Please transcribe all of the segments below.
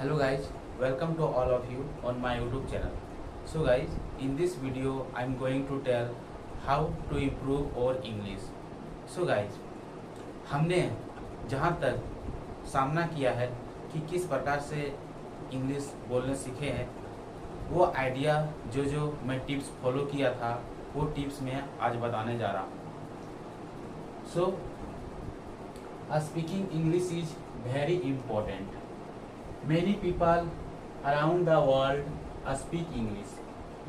Hello guys, welcome to all of you on my YouTube channel. So guys, in this video I'm going to tell how to improve our English. So guys, हमने जहाँ तक सामना किया है कि किस प्रकार से इंग्लिश बोलने सीखे हैं, वो आइडिया जो मैं टिप्स फॉलो किया था वो टिप्स मैं आज बताने जा रहा हूँ. So, speaking English is very important. Many people around the world speak English.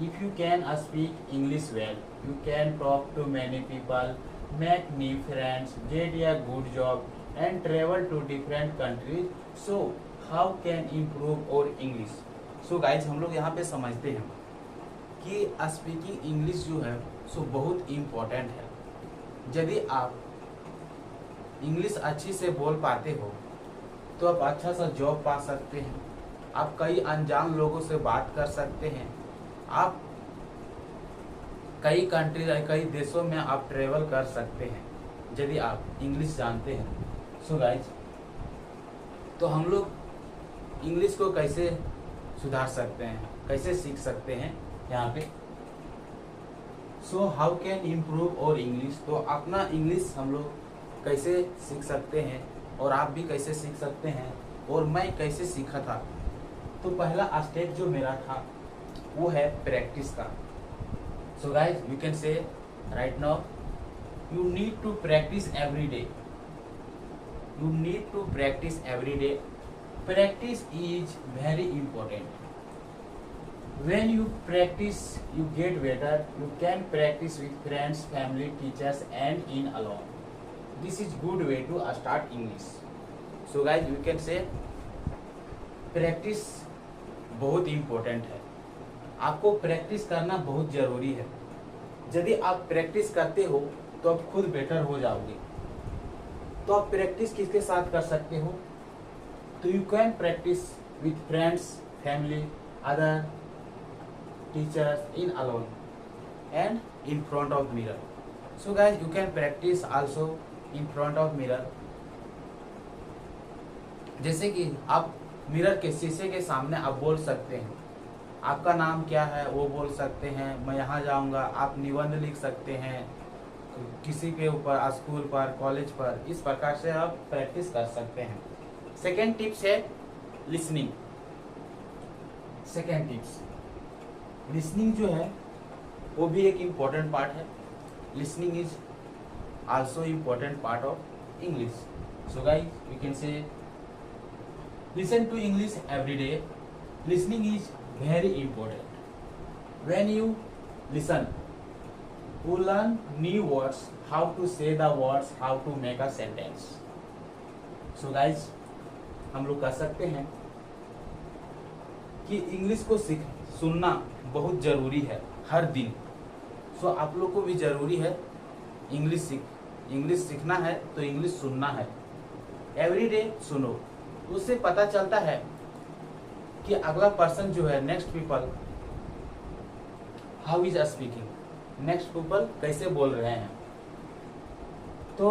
If you can speak English well, you can talk to many people, make new friends, get a good job, and travel to different countries. So, how can improve our English? So guys, हम लोग यहाँ पे समझते हैं कि speaking English जो है सो बहुत इम्पोर्टेंट है. यदि आप इंग्लिश अच्छी से बोल पाते हो तो आप अच्छा सा जॉब पा सकते हैं, आप कई अनजान लोगों से बात कर सकते हैं, आप कई कंट्री कई देशों में आप ट्रेवल कर सकते हैं यदि आप इंग्लिश जानते हैं. सो गाइज, तो हम लोग इंग्लिश को कैसे सुधार सकते हैं, कैसे सीख सकते हैं यहाँ पे. सो हाउ कैन इम्प्रूव और इंग्लिश, तो अपना इंग्लिश हम लोग कैसे सीख सकते हैं और आप भी कैसे सीख सकते हैं और मैं कैसे सीखा था. तो पहला स्टेप जो मेरा था वो है प्रैक्टिस का. So guys, you can say right now you need to practice every day. You need to practice every day. Practice is very important. When you practice, you get better. You can practice with friends, family, teachers, and in alone. This is good way to start English. So guys, you can say practice बहुत important है. आपको practice करना बहुत जरूरी है. यदि आप practice करते हो तो आप खुद बेटर हो जाओगे. तो आप प्रैक्टिस किसके साथ कर सकते हो? तो you can practice with friends, family, other teachers, in alone and in front of mirror. So guys, you can practice also in front of mirror. जैसे कि आप मिरर के शीशे के सामने आप बोल सकते हैं, आपका नाम क्या है वो बोल सकते हैं, मैं यहाँ जाऊँगा, आप निबंध लिख सकते हैं किसी के ऊपर, स्कूल पर, कॉलेज पर. इस प्रकार से आप प्रैक्टिस कर सकते हैं. सेकेंड टिप्स है लिसनिंग. सेकेंड टिप्स लिसनिंग जो है वो भी एक इम्पॉर्टेंट पार्ट है. Listening is also important part of English. So guys, we can say listen to English every day. Listening is very important. When you listen you learn new words, how to say the words, how to make a sentence. So guys, हम लोग कह सकते हैं कि English को सुनना बहुत ज़रूरी है हर दिन. सो आप लोग को भी ज़रूरी है इंग्लिश सीखना है तो इंग्लिश सुनना है. एवरी डे सुनो, उससे पता चलता है कि अगला पर्सन जो है, next people how is speaking, next people कैसे बोल रहे हैं, तो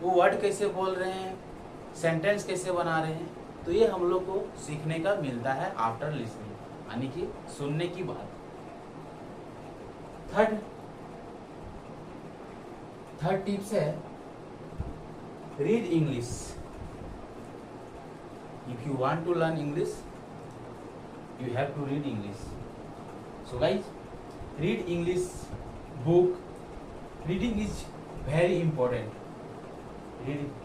वो वर्ड कैसे बोल रहे हैं, सेंटेंस कैसे बना रहे हैं. तो ये हम लोग को सीखने का मिलता है आफ्टर लिसनिंग, यानी कि सुनने की बात. थर्ड टिप्स है read English. If you want to learn English you have to read English. So guys, read English book. Reading is very important.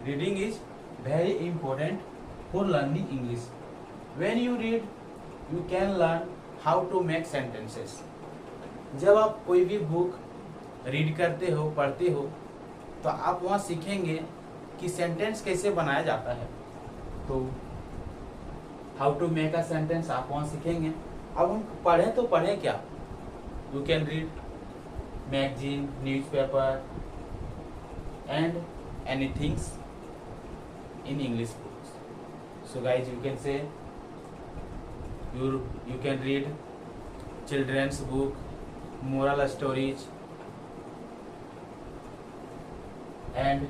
Reading is very important for learning English. When you read, you can learn how to make sentences. जब आप कोई भी book read करते हो, पढ़ते हो, तो आप वहाँ सीखेंगे कि सेंटेंस कैसे बनाया जाता है. तो how to make a sentence आप वहाँ सीखेंगे. अब हम पढ़ें तो पढ़ें क्या? You can read magazine, newspaper and anythings in English books. So guys, you can say you can read children's book, moral stories, and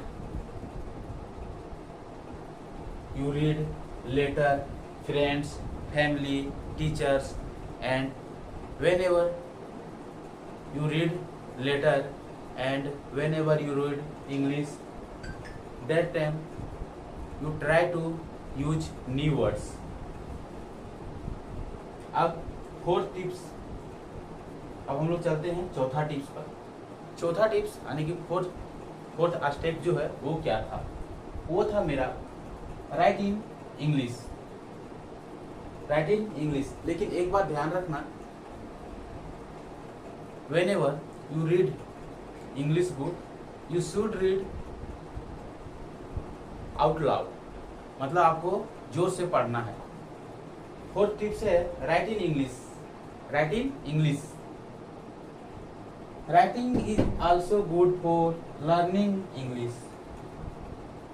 you read letter, friends, family, teachers, and whenever you read letter and whenever you read English, that time you try to use new words. अब fourth tips, अब हम लोग चलते हैं चौथा tips पर। चौथा tips यानी कि फोर्थ स्टेप जो है वो क्या था, वो था मेरा right in English. Right in English, लेकिन एक बात ध्यान रखना, whenever you read English book, you should read out loud, मतलब आपको जोर से पढ़ना है। फोर्थ टिप्स है right in English. Right in English, writing is also good for learning English.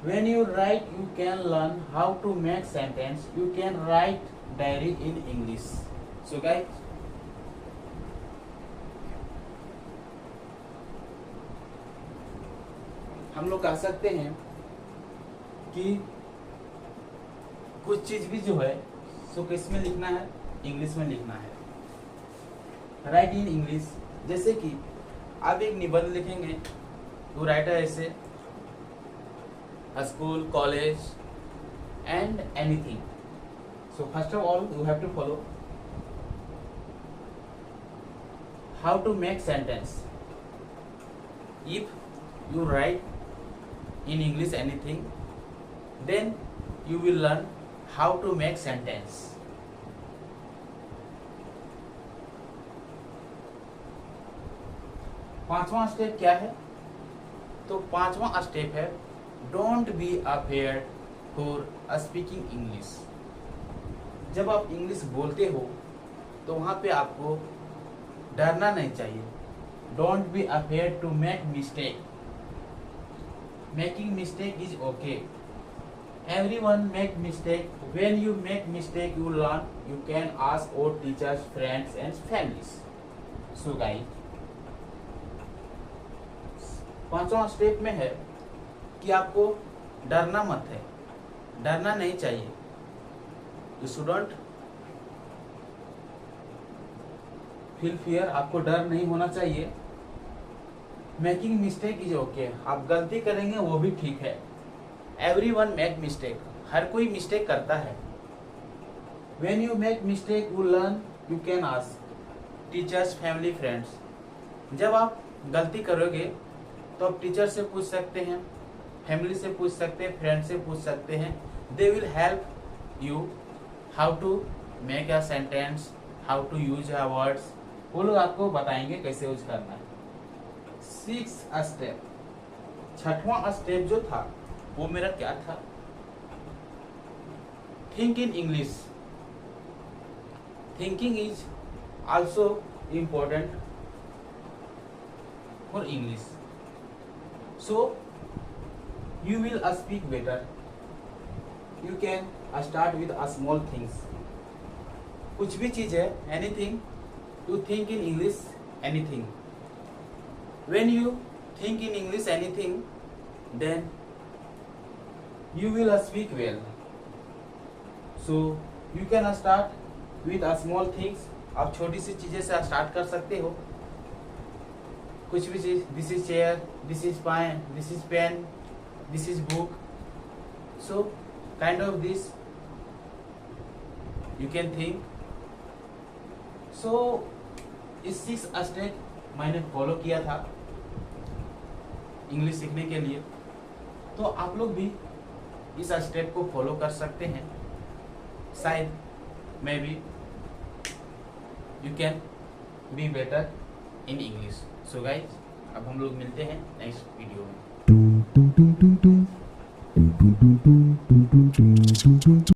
When you write, you can learn how to make sentence. You can write diary in English. So guys, हम लोग कह सकते हैं कि कुछ चीज भी जो है सो किस में लिखना है, इंग्लिश में लिखना है। राइट इन इंग्लिश, जैसे कि आप एक निबंध लिखेंगे टू राइट ऐसे school, college and anything. So first of all you have to follow how to make sentence. If you write in English anything, then you will learn how to make sentence. पांचवा step क्या है? तो पांचवा step है don't be afraid for speaking English. जब आप English बोलते हो तो वहां पे आपको डरना नहीं चाहिए। Don't be afraid to make mistake. Making mistake is okay. Everyone make mistake. When you make mistake, you learn. You can ask your teachers, friends, and families. So guys, पांचवा स्टेप में है कि आपको डरना मत है, डरना नहीं चाहिए। You shouldn't feel fear. आपको डर नहीं होना चाहिए। मेकिंग मिस्टेक इज ओके, आप गलती करेंगे वो भी ठीक है। एवरीवन मेक मिस्टेक, हर कोई मिस्टेक करता है। When you make mistake you learn, you can ask teachers, family, friends. जब आप गलती करोगे तो आप टीचर से पूछ सकते हैं, फैमिली से पूछ सकते हैं, फ्रेंड से पूछ सकते हैं। They will help you how to make a sentence, how to use a words. वो लोग आपको बताएंगे कैसे यूज करना है। सिक्स स्टेप, छठवां स्टेप जो था वो मेरा क्या था? Think in English. Thinking is also important for English. So you will speak better. You can start with a small things. कुछ भी चीज है, anything, to think in English anything. When you think in English anything, then you will speak well. So you can start with a small things. आप छोटी सी चीजें से start कर सकते हो। कुछ भी चीज, this is chair, this is pen, this is pen, this is book. So kind of this you can think. So इस 6 स्टेप मैंने फॉलो किया था इंग्लिश सीखने के लिए। तो आप लोग भी इस स्टेप को फॉलो कर सकते हैं। शायद may be you can be better in English. So guys, अब हम लोग मिलते हैं नेक्स्ट वीडियो में।